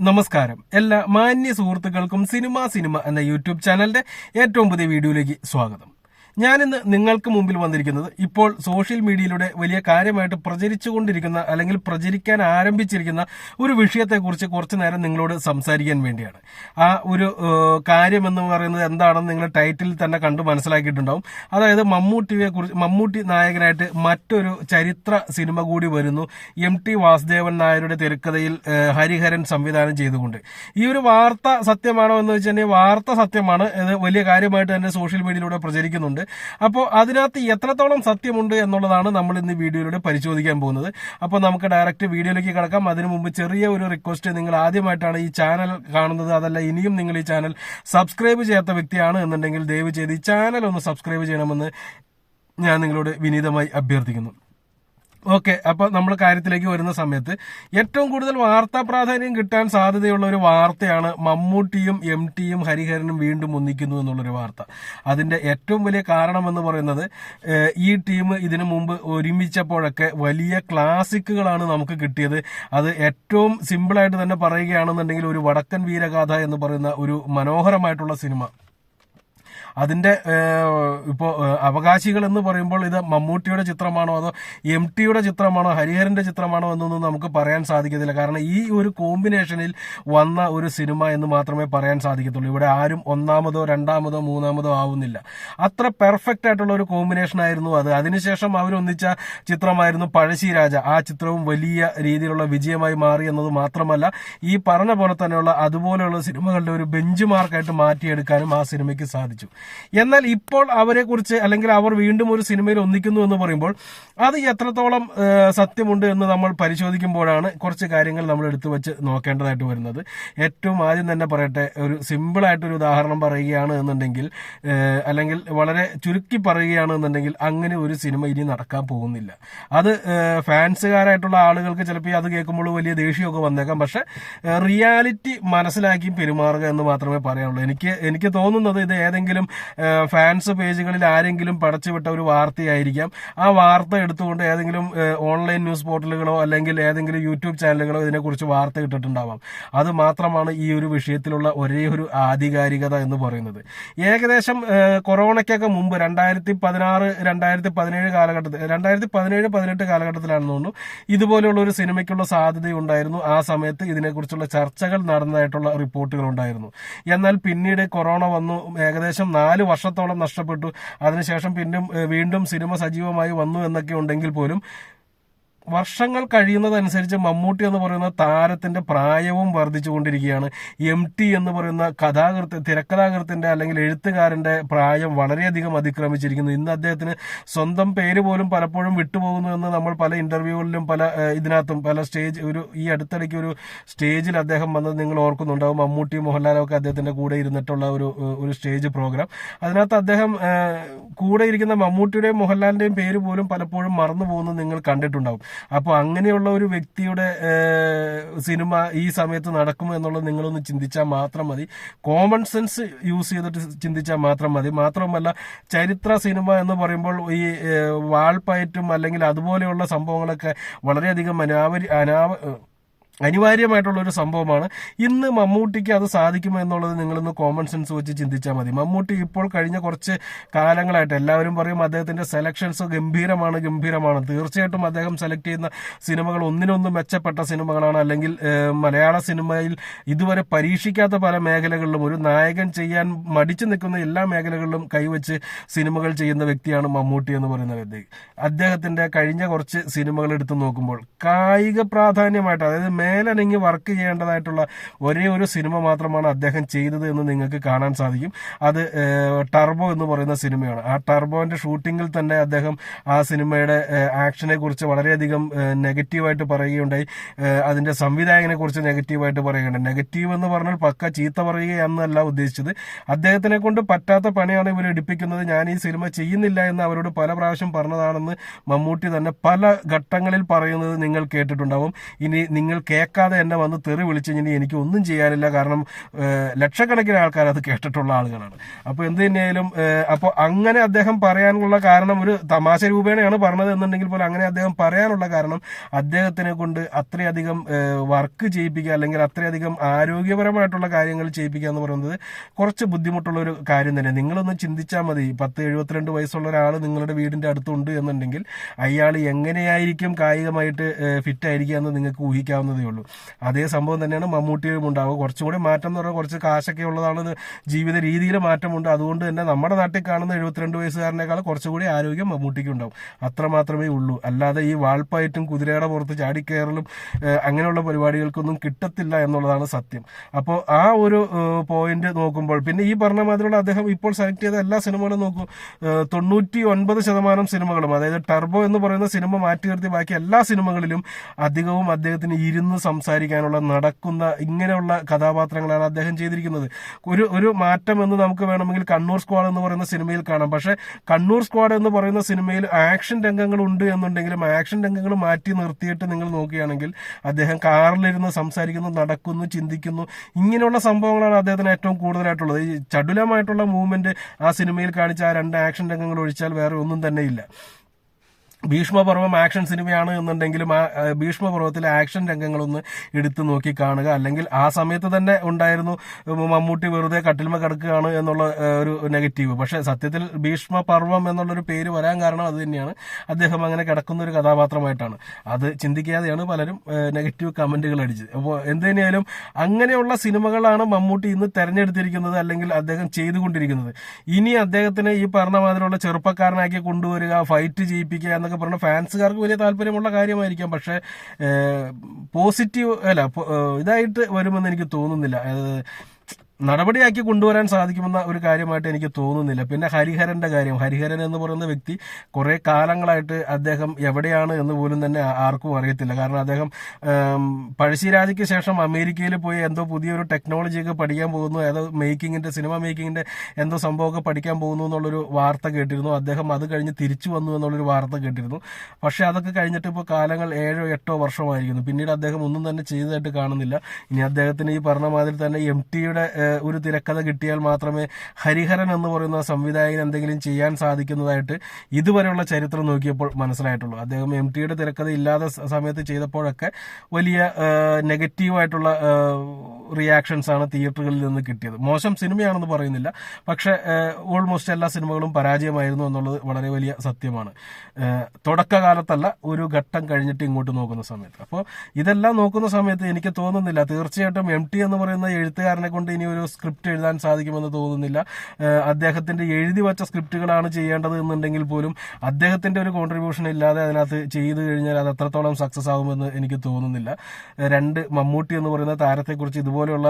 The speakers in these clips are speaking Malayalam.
നമസ്കാരം. എല്ലാ മാന്യ സുഹൃത്തുക്കൾക്കും സിനിമ എന്ന യൂട്യൂബ് ചാനലിന്റെ ഏറ്റവും പുതിയ വീഡിയോയിലേക്ക് സ്വാഗതം. ഞാനിന്ന് നിങ്ങൾക്ക് മുമ്പിൽ വന്നിരിക്കുന്നത് ഇപ്പോൾ സോഷ്യൽ മീഡിയയിലൂടെ വലിയ കാര്യമായിട്ട് പ്രചരിച്ചുകൊണ്ടിരിക്കുന്ന അല്ലെങ്കിൽ പ്രചരിക്കാൻ ആരംഭിച്ചിരിക്കുന്ന ഒരു വിഷയത്തെക്കുറിച്ച് കുറച്ചു നേരം നിങ്ങളോട് സംസാരിക്കാൻ വേണ്ടിയാണ്. ആ ഒരു കാര്യം എന്ന് പറയുന്നത് എന്താണെന്ന് നിങ്ങൾ ടൈറ്റിൽ തന്നെ കണ്ടു മനസ്സിലാക്കിയിട്ടുണ്ടാവും. അതായത് മമ്മൂട്ടി നായകനായിട്ട് മറ്റൊരു ചരിത്ര സിനിമ കൂടി വരുന്നു. MT വാസുദേവൻ നായരുടെ തിരക്കഥയിൽ ഹരിഹരൻ സംവിധാനം ചെയ്തുകൊണ്ട്. ഈ ഒരു വാർത്ത സത്യമാണോ എന്ന് വെച്ചാൽ വാർത്ത സത്യമാണ്. ഇത് വലിയ കാര്യമായിട്ട് തന്നെ സോഷ്യൽ മീഡിയയിലൂടെ പ്രചരിക്കുന്നുണ്ട്. അപ്പോൾ അതിനകത്ത് എത്രത്തോളം സത്യമുണ്ട് എന്നുള്ളതാണ് നമ്മൾ ഇന്ന് വീഡിയോയിലൂടെ പരിശോധിക്കാൻ പോകുന്നത്. അപ്പോൾ നമുക്ക് ഡയറക്റ്റ് വീഡിയോയിലേക്ക് കടക്കാം. അതിനു മുമ്പ് ചെറിയ ഒരു റിക്വസ്റ്റ്, നിങ്ങൾ ആദ്യമായിട്ടാണ് ഈ ചാനൽ കാണുന്നത്, അതല്ല ഇനിയും നിങ്ങൾ ഈ ചാനൽ സബ്സ്ക്രൈബ് ചെയ്യാത്ത വ്യക്തിയാണ് എന്നുണ്ടെങ്കിൽ ദയവ് ചെയ്ത് ഈ ചാനൽ ഒന്ന് സബ്സ്ക്രൈബ് ചെയ്യണമെന്ന് ഞാൻ നിങ്ങളോട് വിനീതമായി അഭ്യർത്ഥിക്കുന്നു. ഓക്കെ, അപ്പൊ നമ്മൾ കാര്യത്തിലേക്ക് വരുന്ന സമയത്ത് ഏറ്റവും കൂടുതൽ വാർത്താ പ്രാധാന്യം കിട്ടാൻ സാധ്യതയുള്ള ഒരു വാർത്തയാണ് മമ്മൂട്ടിയും MTയും ഹരിഹരനും വീണ്ടും ഒന്നിക്കുന്നു എന്നുള്ളൊരു വാർത്ത. അതിന്റെ ഏറ്റവും വലിയ കാരണം എന്ന് പറയുന്നത് ഈ ടീം ഇതിനു മുമ്പ് ഒരുമിച്ചപ്പോഴൊക്കെ വലിയ ക്ലാസിക്കുകളാണ് നമുക്ക് കിട്ടിയത്. അത് ഏറ്റവും സിമ്പിളായിട്ട് തന്നെ പറയുകയാണെന്നുണ്ടെങ്കിൽ ഒരു വടക്കൻ വീരഗാഥ എന്ന് പറയുന്ന ഒരു മനോഹരമായിട്ടുള്ള സിനിമ. അതിന്റെ ഇപ്പോൾ അവകാശികൾ എന്ന് പറയുമ്പോൾ ഇത് മമ്മൂട്ടിയുടെ ചിത്രമാണോ അതോ MTയുടെ ചിത്രമാണോ ഹരിഹരന്റെ ചിത്രമാണോ എന്നൊന്നും നമുക്ക് പറയാൻ സാധിക്കത്തില്ല. കാരണം ഈ ഒരു കോമ്പിനേഷനിൽ വന്ന ഒരു സിനിമ എന്ന് മാത്രമേ പറയാൻ സാധിക്കത്തുള്ളൂ. ഇവിടെ ആരും ഒന്നാമതോ രണ്ടാമതോ മൂന്നാമതോ ആവുന്നില്ല. അത്ര പെർഫെക്റ്റ് ആയിട്ടുള്ള ഒരു കോമ്പിനേഷൻ ആയിരുന്നു അത്. അതിനുശേഷം അവരൊന്നിച്ച ചിത്രമായിരുന്നു പഴശ്ശിരാജ. ആ ചിത്രവും വലിയ രീതിയിലുള്ള വിജയമായി മാറി എന്നത് മാത്രമല്ല, ഈ പറഞ്ഞ പോലെ തന്നെയുള്ള അതുപോലെയുള്ള സിനിമകളുടെ ഒരു ബെഞ്ച് മാർക്കായിട്ട് മാറ്റിയെടുക്കാനും ആ സിനിമയ്ക്ക് സാധിച്ചു. എന്നാൽ ഇപ്പോൾ അവരെ കുറിച്ച് അല്ലെങ്കിൽ അവർ വീണ്ടും ഒരു സിനിമയിൽ ഒന്നിക്കുന്നു എന്ന് പറയുമ്പോൾ അത് എത്രത്തോളം സത്യമുണ്ട് എന്ന് നമ്മൾ പരിശോധിക്കുമ്പോഴാണ് കുറച്ച് കാര്യങ്ങൾ നമ്മൾ എടുത്തു വെച്ച് നോക്കേണ്ടതായിട്ട് വരുന്നത്. ഏറ്റവും ആദ്യം തന്നെ പറയട്ടെ, ഒരു സിമ്പിളായിട്ടൊരു ഉദാഹരണം പറയുകയാണ് എന്നുണ്ടെങ്കിൽ, അല്ലെങ്കിൽ വളരെ ചുരുക്കി പറയുകയാണ് എന്നുണ്ടെങ്കിൽ, അങ്ങനെ ഒരു സിനിമ ഇനി നടക്കാൻ പോകുന്നില്ല. അത് ഫാൻസുകാരായിട്ടുള്ള ആളുകൾക്ക് ചിലപ്പോൾ അത് കേൾക്കുമ്പോൾ വലിയ ദേഷ്യമൊക്കെ വന്നേക്കാം. പക്ഷെ റിയാലിറ്റി മനസ്സിലാക്കി പെരുമാറുക എന്ന് മാത്രമേ പറയാനുള്ളൂ. എനിക്ക് തോന്നുന്നത് ഇത് ഏതെങ്കിലും ഫാൻസ് പേജുകളിൽ ആരെങ്കിലും പടച്ചുവിട്ട ഒരു വാർത്തയായിരിക്കാം. ആ വാർത്ത എടുത്തുകൊണ്ട് ഏതെങ്കിലും ഓൺലൈൻ ന്യൂസ് പോർട്ടലുകളോ അല്ലെങ്കിൽ ഏതെങ്കിലും യൂട്യൂബ് ചാനലുകളോ ഇതിനെക്കുറിച്ച് വാർത്ത ഇട്ടിട്ടുണ്ടാവാം. അത് മാത്രമാണ് ഈ ഒരു വിഷയത്തിലുള്ള ഒരേ ഒരു ആധികാരികത എന്ന് പറയുന്നത്. ഏകദേശം കൊറോണയ്ക്കൊക്കെ മുമ്പ് 2016, 2017 കാലഘട്ടത്തിൽ 2017-18 കാലഘട്ടത്തിലാണെന്ന് തോന്നുന്നു ഇതുപോലെയുള്ള ഒരു സിനിമയ്ക്കുള്ള സാധ്യതയുണ്ടായിരുന്നു. ആ സമയത്ത് ഇതിനെക്കുറിച്ചുള്ള ചർച്ചകൾ നടന്നതായിട്ടുള്ള റിപ്പോർട്ടുകൾ ഉണ്ടായിരുന്നു. എന്നാൽ പിന്നീട് കൊറോണ വന്നു. ഏകദേശം 4 വർഷത്തോളം നഷ്ടപ്പെട്ടു. അതിനുശേഷം വീണ്ടും സിനിമ സജീവമായി വന്നു എന്നൊക്കെ ഉണ്ടെങ്കിൽ പോലും വർഷങ്ങൾ കഴിയുന്നതനുസരിച്ച് മമ്മൂട്ടി എന്ന് പറയുന്ന താരത്തിന്റെ പ്രായവും വർദ്ധിച്ചുകൊണ്ടിരിക്കുകയാണ്. MT എന്ന് പറയുന്ന തിരക്കഥാകൃത്തിന്റെ അല്ലെങ്കിൽ എഴുത്തുകാരന്റെ പ്രായം വളരെയധികം അതിക്രമിച്ചിരിക്കുന്നു. ഇന്ന് അദ്ദേഹത്തിന് സ്വന്തം പേര് പോലും പലപ്പോഴും വിട്ടുപോകുന്നു എന്ന് നമ്മൾ പല ഇന്റർവ്യൂകളിലും ഇതിനകത്തും പല ഈ അടുത്തിടയ്ക്ക് ഒരു സ്റ്റേജിൽ അദ്ദേഹം വന്നത് നിങ്ങൾ ഓർക്കുന്നുണ്ടാവും. മമ്മൂട്ടി മോഹൻലാലും ഒക്കെ അദ്ദേഹത്തിന്റെ കൂടെ ഇരുന്നിട്ടുള്ള ഒരു സ്റ്റേജ് പ്രോഗ്രാം. അതിനകത്ത് അദ്ദേഹം കൂടെ ഇരിക്കുന്ന മമ്മൂട്ടിയുടെയും മോഹൻലാലിന്റെയും പേര് പോലും പലപ്പോഴും മറന്നു പോകുന്നത് നിങ്ങൾ കണ്ടിട്ടുണ്ടാവും. അപ്പോൾ അങ്ങനെയുള്ള ഒരു വ്യക്തിയുടെ സിനിമ ഈ സമയത്ത് നടക്കും എന്നുള്ളത് നിങ്ങളൊന്ന് ചിന്തിച്ചാൽ മാത്രം മതി. കോമൺ സെൻസ് യൂസ് ചെയ്തിട്ട് ചിന്തിച്ചാൽ മാത്രം മതി. മാത്രമല്ല, ചരിത്ര സിനിമ എന്ന് പറയുമ്പോൾ ഈ വാൾപ്പയറ്റും അല്ലെങ്കിൽ അതുപോലെയുള്ള സംഭവങ്ങളൊക്കെ വളരെയധികം അനിവാര്യമായിട്ടുള്ള ഒരു സംഭവമാണ്. ഇന്ന് മമ്മൂട്ടിക്ക് അത് സാധിക്കുമോ എന്നുള്ളത് നിങ്ങളൊന്ന് കോമൺ സെൻസ് വെച്ച് ചിന്തിച്ചാൽ മതി. മമ്മൂട്ടി ഇപ്പോൾ കഴിഞ്ഞ കുറച്ച് കാലങ്ങളായിട്ട് എല്ലാവരും പറയും അദ്ദേഹത്തിന്റെ സെലക്ഷൻസ് ഗംഭീരമാണ്. തീർച്ചയായിട്ടും അദ്ദേഹം സെലക്ട് ചെയ്യുന്ന സിനിമകൾ ഒന്നിനൊന്നും മെച്ചപ്പെട്ട സിനിമകളാണ്. അല്ലെങ്കിൽ മലയാള സിനിമയിൽ ഇതുവരെ പരീക്ഷിക്കാത്ത പല മേഖലകളിലും ഒരു നായകൻ ചെയ്യാൻ മടിച്ചു നിൽക്കുന്ന എല്ലാ മേഖലകളിലും കൈവച്ച് സിനിമകൾ ചെയ്യുന്ന വ്യക്തിയാണ് മമ്മൂട്ടി എന്ന് പറയുന്ന വ്യക്തി. അദ്ദേഹത്തിന്റെ കഴിഞ്ഞ കുറച്ച് സിനിമകൾ എടുത്തു നോക്കുമ്പോൾ കായിക പ്രാധാന്യമായിട്ട്, അതായത് മേലനങ്ങി വർക്ക് ചെയ്യേണ്ടതായിട്ടുള്ള ഒരേ ഒരു സിനിമ മാത്രമാണ് അദ്ദേഹം ചെയ്തത് എന്ന് നിങ്ങൾക്ക് കാണാൻ സാധിക്കും. അത് ടർബോ എന്ന് പറയുന്ന സിനിമയാണ്. ആ ടർബോന്റെ ഷൂട്ടിങ്ങിൽ തന്നെ അദ്ദേഹം ആ സിനിമയുടെ ആക്ഷനെ കുറിച്ച് വളരെയധികം നെഗറ്റീവായിട്ട് പറയുകയുണ്ടായി. അതിന്റെ സംവിധായകനെ കുറിച്ച് നെഗറ്റീവായിട്ട് പറയുകയുണ്ടായി. നെഗറ്റീവ് എന്ന് പറഞ്ഞാൽ പക്ക ചീത്ത പറയുകയെന്നല്ല ഉദ്ദേശിച്ചത്. അദ്ദേഹത്തിനെ കൊണ്ട് പറ്റാത്ത പണിയാണ് ഇവർ എടുപ്പിക്കുന്നത്. ഞാൻ ഈ സിനിമ ചെയ്യുന്നില്ല എന്ന് അവരോട് പല പ്രാവശ്യം പറഞ്ഞതാണെന്ന് മമ്മൂട്ടി തന്നെ പല ഘട്ടങ്ങളിൽ പറയുന്നത് നിങ്ങൾ കേട്ടിട്ടുണ്ടാവും. ഇനി നിങ്ങൾ കേൾക്കാതെ എന്നെ വന്ന് തെറി വിളിച്ചു കഴിഞ്ഞാൽ എനിക്ക് ഒന്നും ചെയ്യാനില്ല. കാരണം ലക്ഷക്കണക്കിന് ആൾക്കാർ അത് കേട്ടിട്ടുള്ള ആളുകളാണ്. അപ്പോൾ എന്ത് തന്നെയായാലും അപ്പോൾ അങ്ങനെ അദ്ദേഹം പറയാനുള്ള കാരണം ഒരു തമാശ രൂപേണയാണ് പറഞ്ഞത് എന്നുണ്ടെങ്കിൽ പോലും അങ്ങനെ അദ്ദേഹം പറയാനുള്ള കാരണം അദ്ദേഹത്തിനെ കൊണ്ട് അത്രയധികം വർക്ക് ചെയ്യിപ്പിക്കുക അല്ലെങ്കിൽ അത്രയധികം ആരോഗ്യപരമായിട്ടുള്ള കാര്യങ്ങൾ ചെയ്യിപ്പിക്കുക എന്ന് പറയുന്നത് കുറച്ച് ബുദ്ധിമുട്ടുള്ള ഒരു കാര്യം തന്നെ. നിങ്ങളൊന്ന് ചിന്തിച്ചാൽ മതി, 10-72 വയസ്സുള്ള ഒരാൾ നിങ്ങളുടെ വീടിന്റെ അടുത്തുണ്ട് എന്നുണ്ടെങ്കിൽ അയാൾ എങ്ങനെയായിരിക്കും കായികമായിട്ട് ഫിറ്റ് ആയിരിക്കുക എന്ന് നിങ്ങൾക്ക് ഊഹിക്കാവുന്നതേ ഉള്ളൂ. അതേ സംഭവം തന്നെയാണ് മമ്മൂട്ടിയും ഉണ്ടാവുക. കുറച്ചും കൂടി മാറ്റം എന്ന് പറഞ്ഞാൽ കുറച്ച് കാശൊക്കെ ഉള്ളതാണ്, ജീവിത രീതിയിൽ മാറ്റമുണ്ട്. അതുകൊണ്ട് തന്നെ നമ്മുടെ നാട്ടിൽ കാണുന്ന 72 വയസ്സുകാരനേക്കാൾ കുറച്ചുകൂടി ആരോഗ്യം മമ്മൂട്ടിക്ക് ഉണ്ടാവും. അത്ര മാത്രമേ ഉള്ളൂ. അല്ലാതെ ഈ വാൾപ്പായിട്ടും കുതിരയുടെ പുറത്ത് ചാടിക്കയറലും അങ്ങനെയുള്ള പരിപാടികൾക്കൊന്നും കിട്ടത്തില്ല എന്നുള്ളതാണ് സത്യം. അപ്പോൾ ആ ഒരു പോയിന്റ് നോക്കുമ്പോൾ പിന്നെ ഈ പറഞ്ഞ മാതിരിയുള്ള അദ്ദേഹം ഇപ്പോൾ സെലക്ട് ചെയ്ത എല്ലാ സിനിമകളും നോക്കൂ, 99% സിനിമകളും, അതായത് ടർബോ എന്ന് പറയുന്ന സിനിമ മാറ്റി നിർത്തി ബാക്കി എല്ലാ സിനിമകളിലും അധികവും അദ്ദേഹത്തിന് ഇരുന്ന് സംസാരിക്കാനുള്ള നടക്കുന്ന ഇങ്ങനെയുള്ള കഥാപാത്രങ്ങളാണ് അദ്ദേഹം ചെയ്തിരിക്കുന്നത്. ഒരു മാറ്റം എന്ന് നമുക്ക് വേണമെങ്കിൽ കണ്ണൂർ സ്ക്വാഡ് എന്ന് പറയുന്ന സിനിമയിൽ കാണാം. പക്ഷെ കണ്ണൂർ സ്ക്വാഡ് എന്ന് പറയുന്ന സിനിമയിൽ ആക്ഷൻ രംഗങ്ങൾ ഉണ്ട് എന്നുണ്ടെങ്കിലും ആക്ഷൻ രംഗങ്ങൾ മാറ്റി നിർത്തിയിട്ട് നിങ്ങൾ നോക്കുകയാണെങ്കിൽ അദ്ദേഹം കാറിലിരുന്ന് സംസാരിക്കുന്നു, നടക്കുന്നു, ചിന്തിക്കുന്നു, ഇങ്ങനെയുള്ള സംഭവങ്ങളാണ് അദ്ദേഹത്തിന് ഏറ്റവും കൂടുതലായിട്ടുള്ളത്. ഈ ചടുലമായിട്ടുള്ള മൂവ്മെന്റ് ആ സിനിമയിൽ കാണിച്ച ആ 2 ആക്ഷൻ രംഗങ്ങൾ ഒഴിച്ചാൽ വേറെ ഒന്നും തന്നെ ഇല്ല. ഭീഷ്മപർവം ആക്ഷൻ സിനിമയാണ് എന്നുണ്ടെങ്കിലും ആ ഭീഷ്മപർവത്തിലെ ആക്ഷൻ രംഗങ്ങളൊന്ന് എടുത്തു നോക്കി കാണുക. അല്ലെങ്കിൽ ആ സമയത്ത് തന്നെ ഉണ്ടായിരുന്നു മമ്മൂട്ടി വെറുതെ കട്ടിൽമ കിടക്കുകയാണ് എന്നുള്ള ഒരു നെഗറ്റീവ്. പക്ഷെ സത്യത്തിൽ ഭീഷ്മപർവം എന്നുള്ളൊരു പേര് വരാൻ കാരണം അത് തന്നെയാണ്, അദ്ദേഹം അങ്ങനെ കിടക്കുന്ന ഒരു കഥാപാത്രമായിട്ടാണ്. അത് ചിന്തിക്കാതെയാണ് പലരും നെഗറ്റീവ് കമന്റുകൾ അടിച്ചത്. അപ്പോൾ എന്ത് തന്നെയായാലും അങ്ങനെയുള്ള സിനിമകളാണ് മമ്മൂട്ടി ഇന്ന് തെരഞ്ഞെടുത്തിരിക്കുന്നത് അല്ലെങ്കിൽ അദ്ദേഹം ചെയ്തുകൊണ്ടിരിക്കുന്നത്. ഇനി അദ്ദേഹത്തിന് ഈ പറഞ്ഞ മാതിരിയുള്ള ചെറുപ്പക്കാരനാക്കി കൊണ്ടുവരിക, ഫൈറ്റ് ചെയ്യിപ്പിക്കുക എന്നൊക്കെ പറഞ്ഞ ഫാൻസുകാർക്ക് വലിയ താല്പര്യമുള്ള കാര്യമായിരിക്കാം. പക്ഷെ പോസിറ്റീവ് ഇതായിട്ട് വരുമെന്ന് എനിക്ക് തോന്നുന്നില്ല. നടപടിയാക്കി കൊണ്ടുവരാൻ സാധിക്കുമെന്ന ഒരു കാര്യമായിട്ട് എനിക്ക് തോന്നുന്നില്ല. പിന്നെ ഹരിഹരന്റെ കാര്യം, ഹരിഹരൻ എന്ന് പറയുന്ന വ്യക്തി കുറെ കാലങ്ങളായിട്ട് അദ്ദേഹം എവിടെയാണ് എന്ന് പോലും തന്നെ ആർക്കും അറിയത്തില്ല. കാരണം അദ്ദേഹം പഴശ്ശിരാജയ്ക്ക് ശേഷം അമേരിക്കയിൽ പോയി എന്തോ പുതിയൊരു ടെക്നോളജിയൊക്കെ പഠിക്കാൻ പോകുന്നു, ഏതോ സിനിമ മേക്കിങ്ങിന്റെ എന്തോ സംഭവമൊക്കെ പഠിക്കാൻ പോകുന്നു എന്നുള്ളൊരു വാർത്ത കേട്ടിരുന്നു. അദ്ദേഹം അത് കഴിഞ്ഞ് തിരിച്ചു വന്നു എന്നുള്ളൊരു വാർത്ത കേട്ടിരുന്നു. പക്ഷെ അതൊക്കെ കഴിഞ്ഞിട്ട് ഇപ്പോൾ കാലങ്ങൾ 7-8 വർഷമായിരിക്കുന്നു. പിന്നീട് അദ്ദേഹം ഒന്നും തന്നെ ചെയ്തതായിട്ട് കാണുന്നില്ല. ഇനി അദ്ദേഹത്തിന് ഈ പറഞ്ഞ മാതിരി തന്നെ MTയുടെ ഒരു തിരക്കഥ കിട്ടിയാൽ മാത്രമേ ഹരിഹരൻ എന്ന് പറയുന്ന സംവിധായകൻ എന്തെങ്കിലും ചെയ്യാൻ സാധിക്കുന്നതായിട്ട് ഇതുവരെയുള്ള ചരിത്രം നോക്കിയപ്പോൾ മനസ്സിലായിട്ടുള്ളൂ. അദ്ദേഹം MTയുടെ തിരക്കഥ ഇല്ലാത്ത സമയത്ത് ചെയ്തപ്പോഴൊക്കെ വലിയ നെഗറ്റീവായിട്ടുള്ള റിയാക്ഷൻസ് ആണ് തിയേറ്ററുകളിൽ നിന്ന് കിട്ടിയത്. മോശം സിനിമയാണെന്ന് പറയുന്നില്ല, പക്ഷെ ഓൾമോസ്റ്റ് എല്ലാ സിനിമകളും പരാജയമായിരുന്നു എന്നുള്ളത് വളരെ വലിയ സത്യമാണ്. തുടക്കകാലത്തല്ല, ഒരു ഘട്ടം കഴിഞ്ഞിട്ട് ഇങ്ങോട്ട് നോക്കുന്ന സമയത്ത്. അപ്പോൾ ഇതെല്ലാം നോക്കുന്ന സമയത്ത് എനിക്ക് തോന്നുന്നില്ല തീർച്ചയായിട്ടും MT എന്ന് പറയുന്ന എഴുത്തുകാരനെ കൊണ്ട് ഇനി ഒരു സ്ക്രിപ്റ്റ് എഴുതാൻ സാധിക്കുമെന്ന് തോന്നുന്നില്ല. അദ്ദേഹത്തിന്റെ എഴുതി വച്ച സ്ക്രിപ്റ്റുകളാണ് ചെയ്യേണ്ടത് എന്നുണ്ടെങ്കിൽ പോലും അദ്ദേഹത്തിന്റെ ഒരു കോൺട്രിബ്യൂഷൻ ഇല്ലാതെ അതിനകത്ത് ചെയ്തു കഴിഞ്ഞാൽ അത് എത്രത്തോളം സക്സസ് ആകുമെന്ന് എനിക്ക് തോന്നുന്നില്ല. മമ്മൂട്ടി എന്ന് പറയുന്ന താരത്തെക്കുറിച്ച് ഇതുപോലെയുള്ള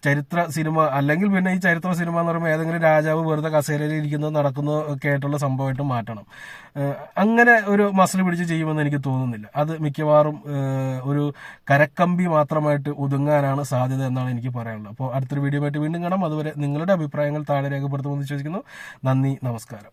ചരിത്ര സിനിമ അല്ലെങ്കിൽ പിന്നെ ഈ ചരിത്ര സിനിമ എന്ന് പറയുമ്പോൾ ഏതെങ്കിലും രാജാവ് വെറുതെ കസേരയിൽ ഇരിക്കുന്നതോ നടക്കുന്നതോ ഒക്കെ ആയിട്ടുള്ള സംഭവമായിട്ട് മാറ്റണം. അങ്ങനെ ഒരു മസിൽ പിടിച്ച് ചെയ്യുമെന്ന് എനിക്ക് തോന്നുന്നില്ല. അത് മിക്കവാറും ഒരു കരക്കമ്പി മാത്രമായിട്ട് ഒതുങ്ങാനാണ് സാധ്യത എന്നാണ് എനിക്ക് പറയാനുള്ളത്. അപ്പോൾ അടുത്തൊരു വീഡിയോ ആയിട്ട് വീണ്ടും കാണാം. അതുവരെ നിങ്ങളുടെ അഭിപ്രായങ്ങൾ താഴെ രേഖപ്പെടുത്തുമെന്ന് വിശ്വസിക്കുന്നു. നന്ദി, നമസ്കാരം.